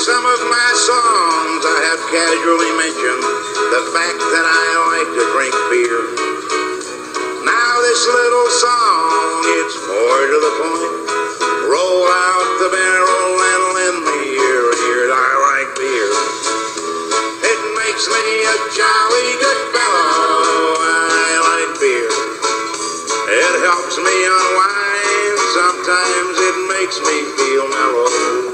some of my songs I have casually mentioned the fact that I like to drink beer. Now this little song, it's more to the point. Roll out the barrel and lend me your ear. I like beer. It makes me a jolly good fellow. I like beer. It helps me unwind. Sometimes it makes me feel mellow.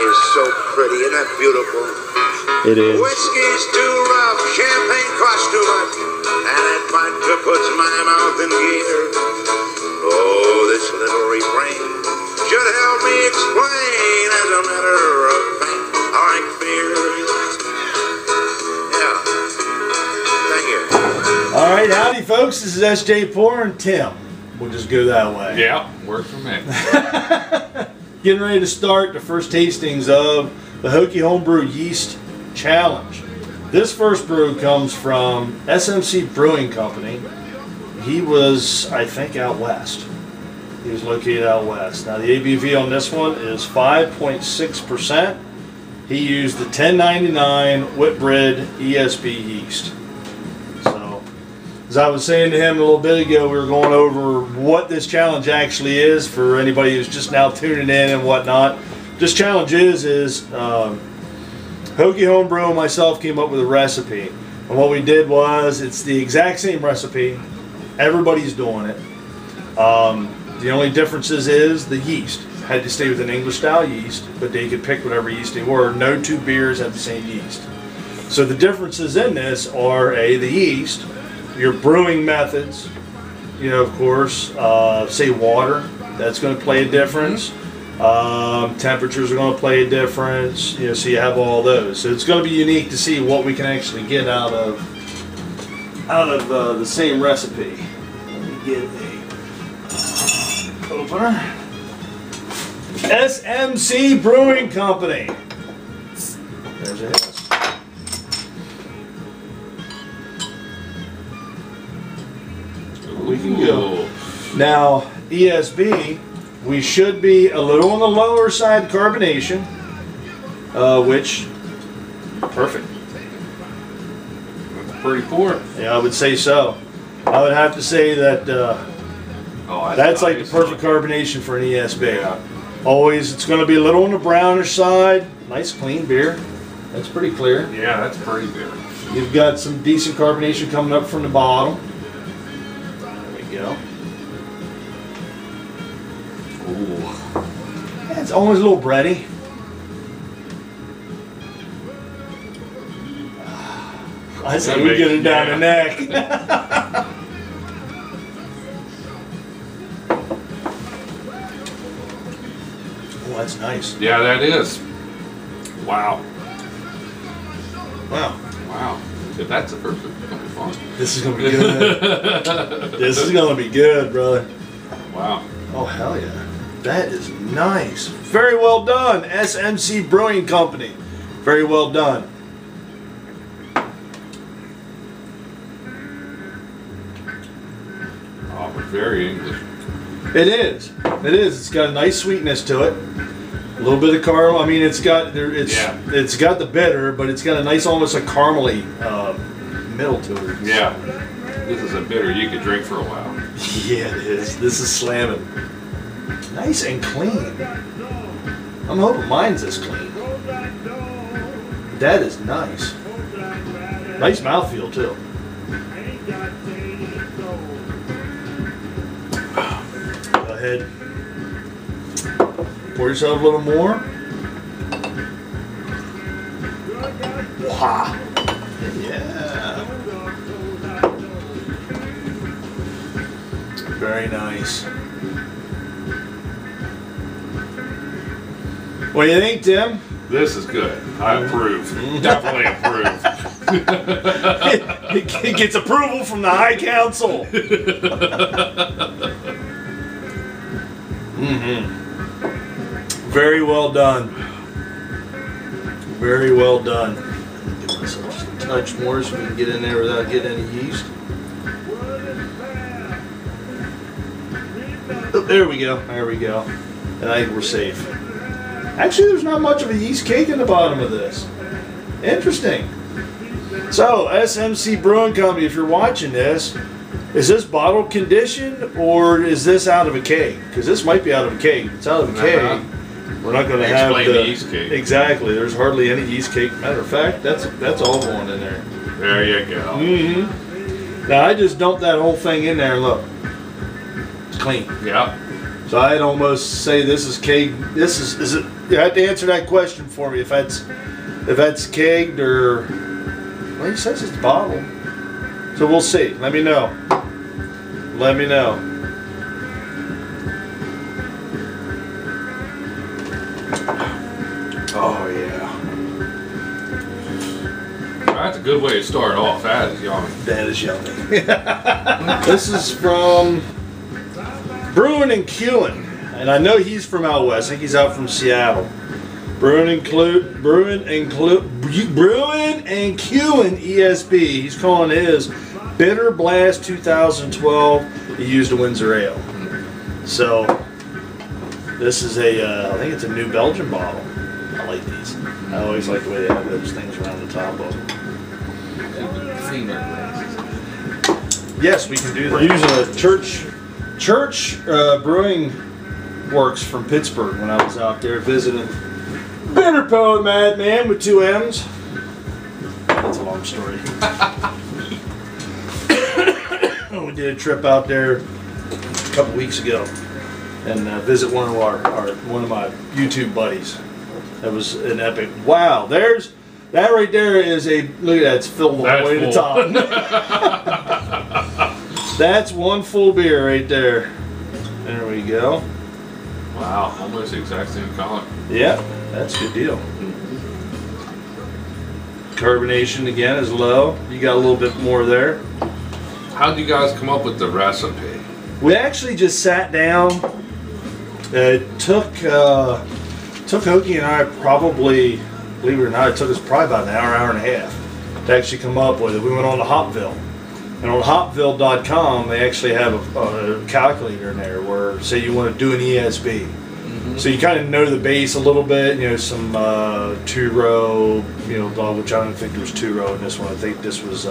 So pretty, isn't that beautiful? It is. Whiskey's too rough, champagne costs too much, and it vodka puts my mouth in gear. Oh, this little refrain should help me explain. As a matter of fact, I like beer. Yeah. Thank you. All right, howdy, folks. This is SJ Poor and Tim. We'll just go that way. Yeah, works for me. Getting ready to start the first tastings of the Hokiehomebrew Yeast Challenge. This first brew comes from SMC Brewing Company. He was, I think, out west. He was located out west. Now the ABV on this one is 5.6%. He used the 1099 Whitbread ESB yeast. So, as I was saying to him a little bit ago, we were going over what this challenge actually is for anybody who's just now tuning in and whatnot. This challenge is Hokiehomebrew and myself came up with a recipe. And what we did was, it's the exact same recipe. Everybody's doing it. The only differences is the yeast. Had to stay with an English style yeast, but they could pick whatever yeast they were. No two beers have the same yeast. So the differences in this are the yeast, your brewing methods, you know, of course, say water, that's going to play a difference. Temperatures are going to play a difference, you know, so you have all those. So it's going to be unique to see what we can actually get out of the same recipe. Let me get a opener. SMC Brewing Company. There's it. We can go. Now, ESB, we should be a little on the lower side carbonation, which, perfect. That's pretty poor. Yeah, I would say so. I would have to say that that's like the perfect carbonation for an ESB. Yeah. Always, it's going to be a little on the brownish side. Nice clean beer. That's pretty clear. Yeah, that's pretty beer. You've got some decent carbonation coming up from the bottom. Go. Ooh. Yeah, it's almost a little bready. I say we get it down the neck. Oh, that's nice. Yeah, that is. Wow. Wow. Wow. If that's the first, it's going to be fun. This is going to be good. This is going to be good, brother. Wow. Oh, hell yeah. That is nice. Very well done, SMC Brewing Company. Very well done. Oh, but very English. It is. It is. It's got a nice sweetness to it. A little bit of caramel. I mean, it's got the bitter, but it's got a nice, almost a caramely middle to it. Yeah. This is a bitter you could drink for a while. Yeah, it is. This is slamming. Nice and clean. I'm hoping mine's this clean. That is nice. Nice mouthfeel too. Go ahead. Pour yourself a little more. Wow. Yeah. Very nice. What do you think, Tim? This is good. I approve. Definitely approve. It gets approval from the High Council. Very well done. Very well done. Give myself just a touch more so we can get in there without getting any yeast. There we go. There we go. And I think we're safe. Actually, there's not much of a yeast cake in the bottom of this. Interesting. So, SMC Brewing Company, if you're watching this, is this bottle conditioned or is this out of a keg? Because this might be out of a keg. If it's out of a keg, we're not going to have the yeast cake. Exactly. There's hardly any yeast cake. Matter of fact, that's all going in there. There you go. Mm-hmm. Now I just dumped that whole thing in there and look, it's clean. Yeah. So I'd almost say this is keg. This is it? You have to answer that question for me if that's kegged or. Well, he says it's bottled. So we'll see. Let me know. Let me know. Oh yeah. That's a good way to start off. That is yummy. That is yummy. This is from Brewinandqin, and I know he's from out west. I think he's out from Seattle. Brewinandqin ESB. He's calling his Bitter Blast 2012. He used a Windsor Ale. So this is a, I think it's a New Belgium bottle. I like these. I always like the way they have those things around the top of them. Yes, we can do that. We're using a church brewing works from Pittsburgh when I was out there visiting. Bitter Poet Madman with 2 M's. That's a long story. We did a trip out there a couple weeks ago and visit one of my YouTube buddies. That was an epic. Wow, that right there is a look at that. It's filled all the way to the top. That's one full beer right there. There we go. Wow, almost the exact same color. Yeah, that's a good deal. Carbonation again is low. You got a little bit more there. How did you guys come up with the recipe? We actually just sat down. It took Hokie and I probably, believe it or not, it took us probably about an hour and a half to actually come up with it. We went on to Hopville. And on Hopville.com, they actually have a calculator in there where, say you want to do an ESB. Mm-hmm. So you kind of know the base a little bit, you know, some 2-row, you know, which I don't think there was 2-row in this one. I think this was,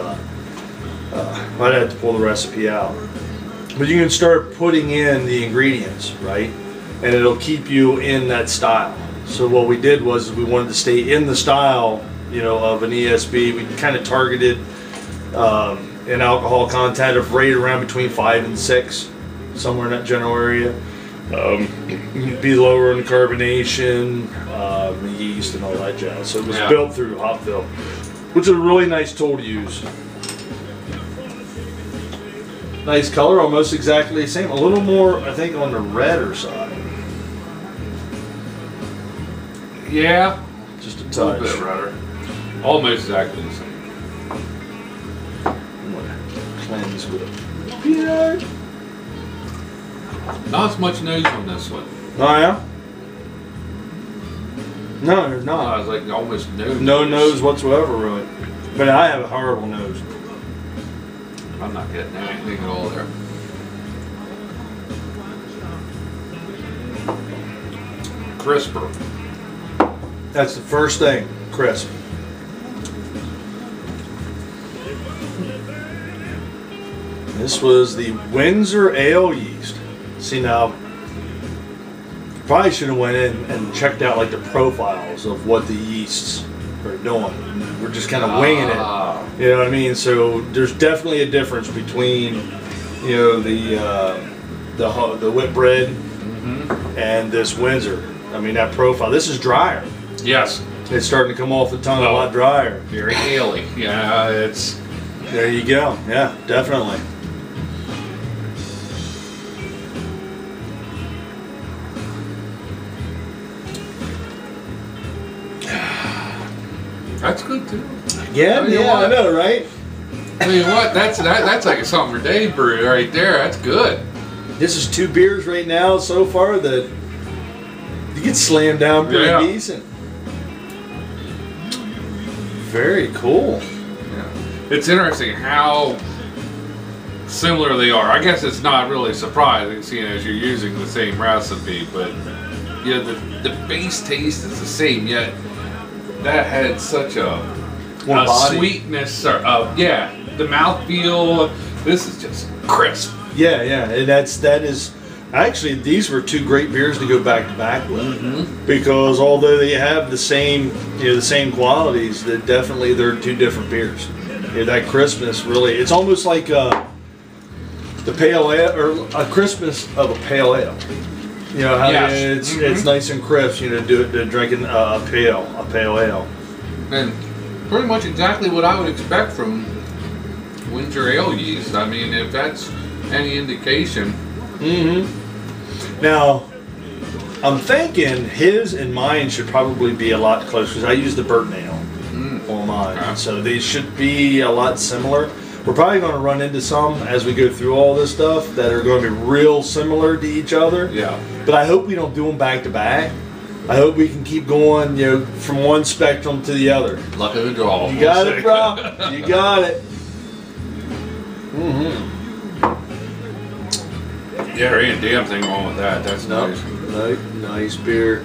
might have to pull the recipe out. But you can start putting in the ingredients, right? And it'll keep you in that style. So what we did was we wanted to stay in the style, you know, of an ESB. We kind of targeted an alcohol content of right around between 5 and 6, somewhere in that general area. Be lower in carbonation, yeast, and all that jazz. So it was built through Hopville, which is a really nice tool to use. Nice color, almost exactly the same. A little more, I think, on the redder side. Yeah, just a touch. A little bit redder. Almost exactly the same. Cleanse with a peanut. Not as much nose on this one. Oh yeah? No, there's not. I was like almost no nose whatsoever, really. But I have a horrible nose. I'm not getting anything at all there. Crisper. That's the first thing, crisp. This was the Windsor Ale yeast. See now, probably should have went in and checked out like the profiles of what the yeasts are doing. We're just kind of winging it. You know what I mean? So there's definitely a difference between, you know, the Whitbread and this Windsor. I mean, that profile. This is drier. Yes. It's starting to come off the tongue a lot drier. Very ale-y. Yeah, it's. There you go. Yeah, definitely. That's good too. Yeah, I know, right? Tell you what, that's like a summer day brew right there. That's good. This is 2 beers right now so far that you get slammed down pretty decent. Very cool. Yeah. It's interesting how similar they are. I guess it's not really surprising, seeing as you're using the same recipe, but yeah, the base taste is the same, yet that had such a sweetness, the mouthfeel. This is just crisp. Yeah, and that is actually, these were two great beers to go back to back with, because although they have the same qualities, that definitely they're two different beers. Yeah, that crispness really, it's almost like the pale ale, or a crispness of a pale ale. You know how it's nice and crisp. You know, to drinking a pale ale. And pretty much exactly what I would expect from winter ale yeast. I mean, if that's any indication. Now, I'm thinking his and mine should probably be a lot closer, because I use the burnt ale on mine, so they should be a lot similar. We're probably going to run into some as we go through all this stuff that are going to be real similar to each other. Yeah. But I hope we don't do them back to back. I hope we can keep going, you know, from one spectrum to the other. Luck of the draw. You got it, bro. You got it. Yeah, there ain't a damn thing wrong with that. That's nice. Nice beer.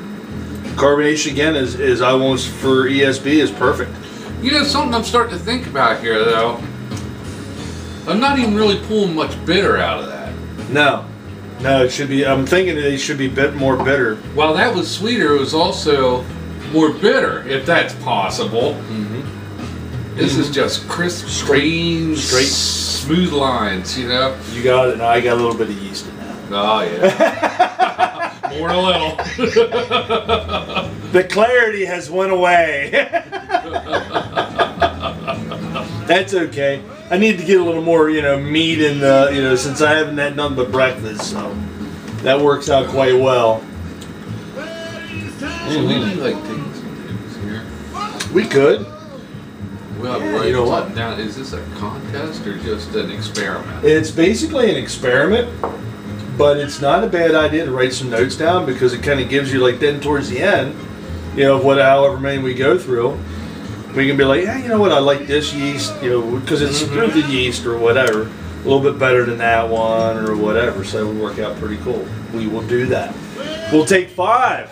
Carbonation again is almost for ESB is perfect. You know, something I'm starting to think about here, though. I'm not even really pulling much bitter out of that. No, it should be. I'm thinking they should be a bit more bitter. While that was sweeter, it was also more bitter, if that's possible. This is just crisp, straight, smooth lines. You know. You got it. Now I got a little bit of yeast in that. Oh yeah. More than a little. The clarity has went away. That's okay. I need to get a little more, meat in the, since I haven't had nothing but breakfast, so that works out quite well. So we like taking some things here. We could. Well, You know what? Now, is this a contest or just an experiment? It's basically an experiment, but it's not a bad idea to write some notes down, because it kind of gives you, like, then towards the end, however many we go through, we can be like, yeah, you know what, I like this yeast, because it's through the yeast or whatever, a little bit better than that one or whatever, so it'll work out pretty cool. We will do that. We'll take 5.